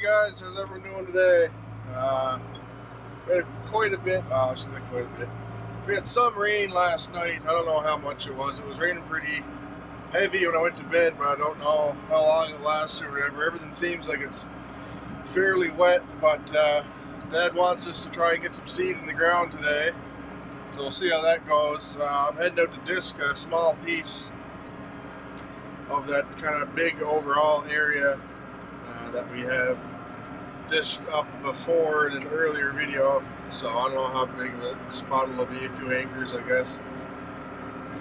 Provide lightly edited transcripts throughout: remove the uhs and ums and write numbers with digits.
guys, how's everyone doing today? We had quite a bit, I should say quite a bit. We had some rain last night. I don't know how much it was. It was raining pretty heavy when I went to bed, but I don't know how long it lasts or whatever. Everything seems like it's fairly wet, but Dad wants us to try and get some seed in the ground today. So we'll see how that goes. I'm heading out to disc a small piece of that kind of big overall area that we have dished up before in an earlier video. So I don't know how big of a spot it'll be, a few acres I guess.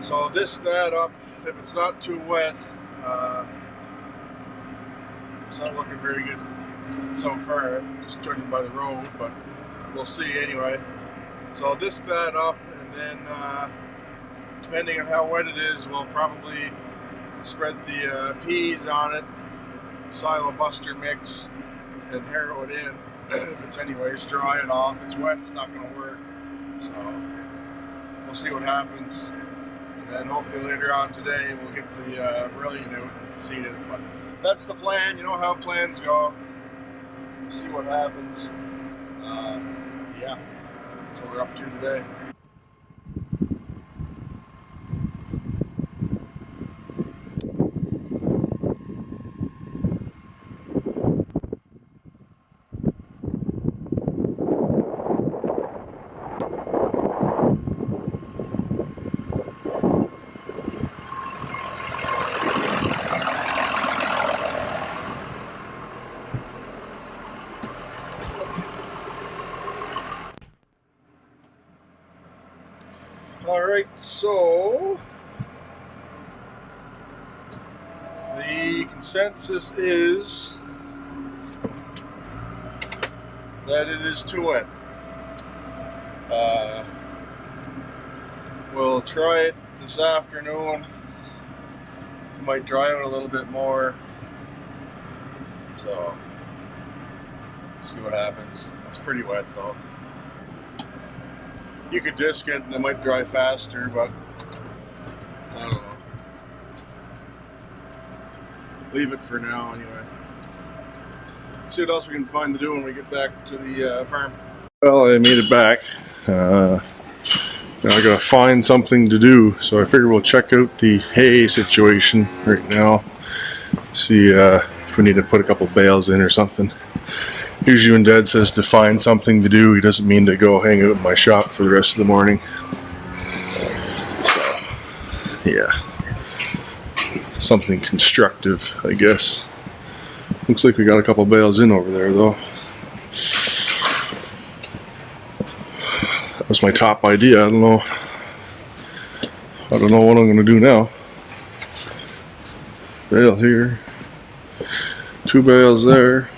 So I'll disc that up if it's not too wet. It's not looking very good so far, just judging by the road, but we'll see anyway. So I'll disc that up, and then depending on how wet it is, we'll probably spread the peas on it, silo buster mix, and harrow it in. If it's anyways dry and off, if it's wet, it's not going to work. So we'll see what happens, and then hopefully later on today we'll get the brilliant out and seed it. But that's the plan. You know how plans go. We'll see what happens. Yeah, that's what we're up to today. Alright, so the consensus is that it is too wet. We'll try it this afternoon. It might dry out a little bit more. So, see what happens. It's pretty wet though. You could disc it and it might dry faster, but I don't know. Leave it for now anyway. See what else we can find to do when we get back to the farm. Well, I made it back. Now I gotta find something to do, so I figure we'll check out the hay situation right now. See if we need to put a couple bales in or something. Usually when Dad says to find something to do, he doesn't mean to go hang out in my shop for the rest of the morning. So, yeah. Something constructive, I guess. Looks like we got a couple bales in over there, though. That was my top idea. I don't know what I'm going to do now. Bale here. 2 bales there.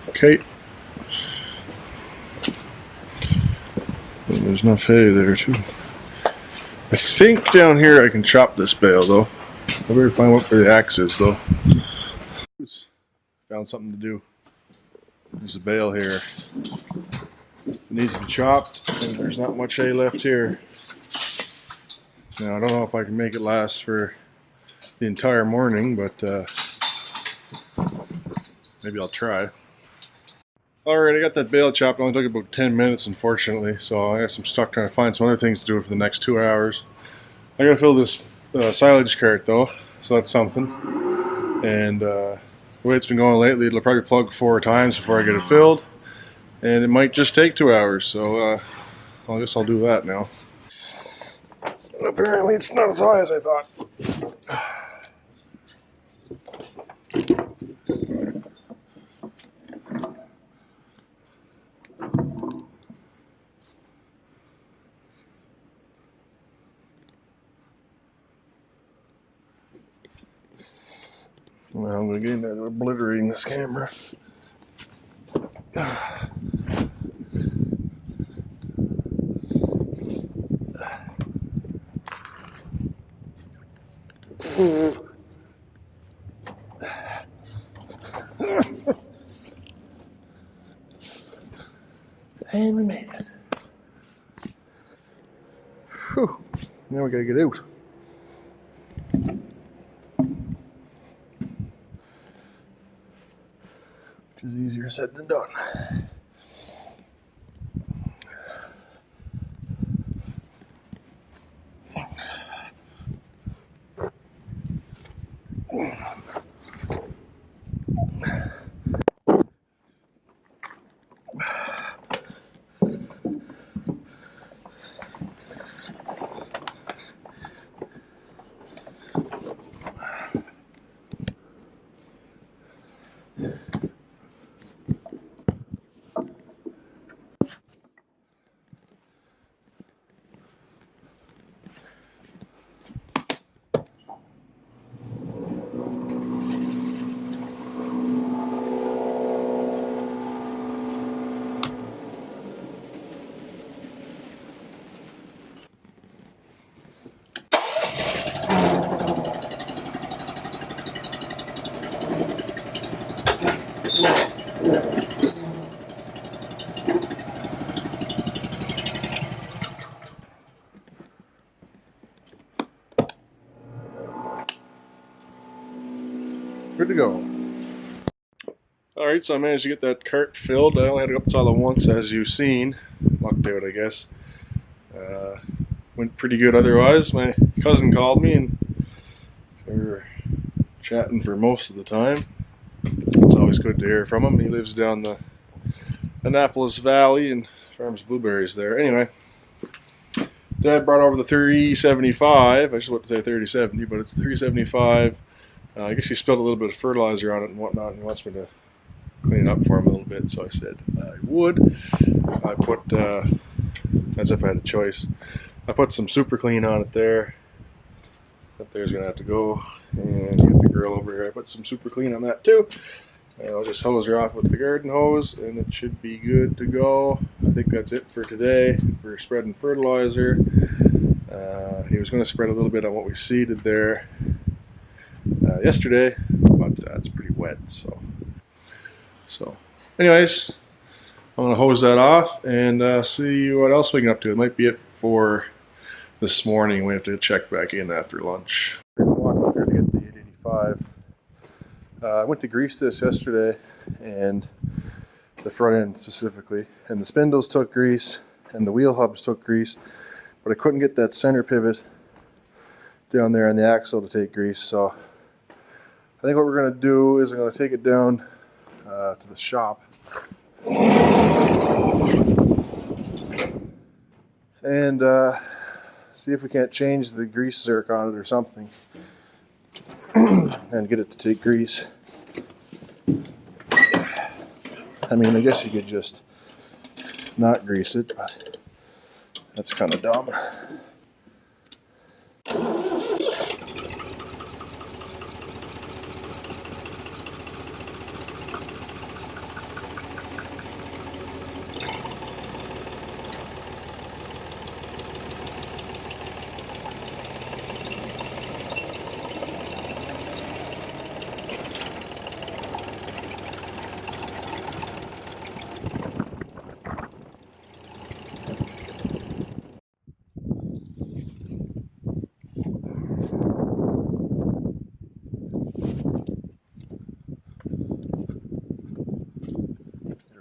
Okay. There's enough hay there too. I think down here I can chop this bale though. I better find what the axe is though. Found something to do. There's a bale here. It needs to be chopped, and there's not much hay left here. Now I don't know if I can make it last for the entire morning, but maybe I'll try. Alright, I got that bale chopped. It only took about 10 minutes, unfortunately, so I guess I'm stuck trying to find some other things to do for the next 2 hours. I gotta fill this silage cart though, so that's something. And the way it's been going lately, it'll probably plug 4 times before I get it filled. And it might just take 2 hours, so I guess I'll do that now. Apparently it's not as high as I thought. Well, I'm going to get in there obliterating this camera. And we made it. Whew. Now we gotta get out. Which is easier said than done. Good to go. Alright, so I managed to get that cart filled. I only had to go up the silo once, as you've seen. Lucked out, I guess. Went pretty good otherwise. My cousin called me and we were chatting for most of the time. It's always good to hear from him. He lives down the Annapolis Valley and farms blueberries there. Anyway, Dad brought over the 375. I just want to say 3070, but it's the 375. I guess he spilled a little bit of fertilizer on it and whatnot, and he wants me to clean it up for him a little bit, so I said I would. I put, as if I had a choice, I put some superclean on it there. That there's going to have to go, and get the girl over here. I put some superclean on that too. And I'll just hose her off with the garden hose, and it should be good to go. I think that's it for today. We're spreading fertilizer. He was going to spread a little bit on what we seeded there yesterday, but it's pretty wet, so anyways, I'm going to hose that off and see what else we can get up to. It might be it for this morning. We have to check back in after lunch. I'm going to walk up here to get the 885. I went to grease this yesterday, and the front end specifically, and the spindles took grease and the wheel hubs took grease, but I couldn't get that center pivot down there on the axle to take grease. So I think what we're going to do is I'm going to take it down to the shop and see if we can't change the grease zerk on it or something and get it to take grease. I mean, I guess you could just not grease it, but that's kind of dumb.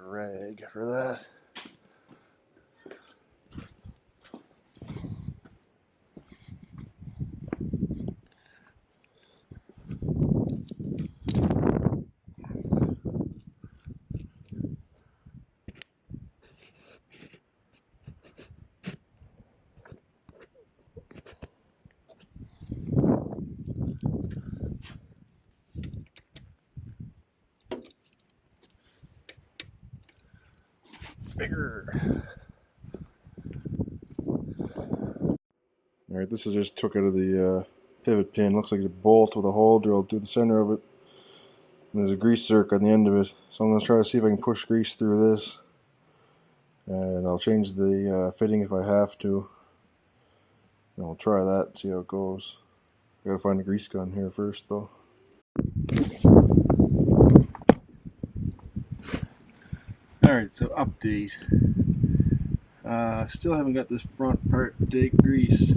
Rag for that. Bigger. Alright, this is just took out of the pivot pin. Looks like a bolt with a hole drilled through the center of it. And there's a grease zerk on the end of it. So I'm going to try to see if I can push grease through this. And I'll change the fitting if I have to. And we'll try that and see how it goes. I gotta find a grease gun here first though. Alright, so update. Still haven't got this front part to take grease.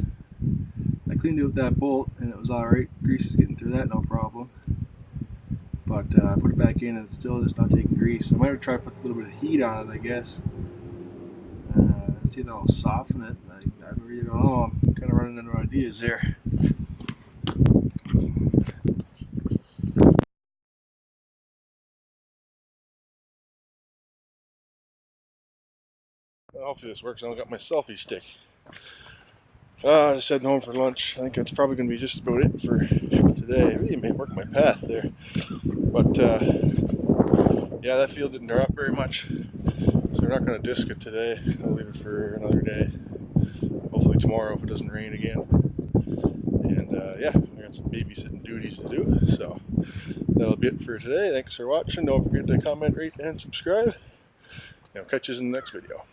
I cleaned it with that bolt and it was alright. Grease is getting through that, no problem. But I put it back in and it's still just not taking grease. I might try to put a little bit of heat on it, I guess. See if that'll soften it. I really don't know. I'm kind of running into ideas here. Hopefully this works. I don't got my selfie stick. I just heading home for lunch. I think that's probably going to be just about it for today. I really may work my path there. But yeah, that field didn't dry up very much. So we're not going to disc it today. I'll leave it for another day. Hopefully tomorrow if it doesn't rain again. And yeah, I got some babysitting duties to do. So that'll be it for today. Thanks for watching. Don't forget to comment, rate, and subscribe. And I'll catch you in the next video.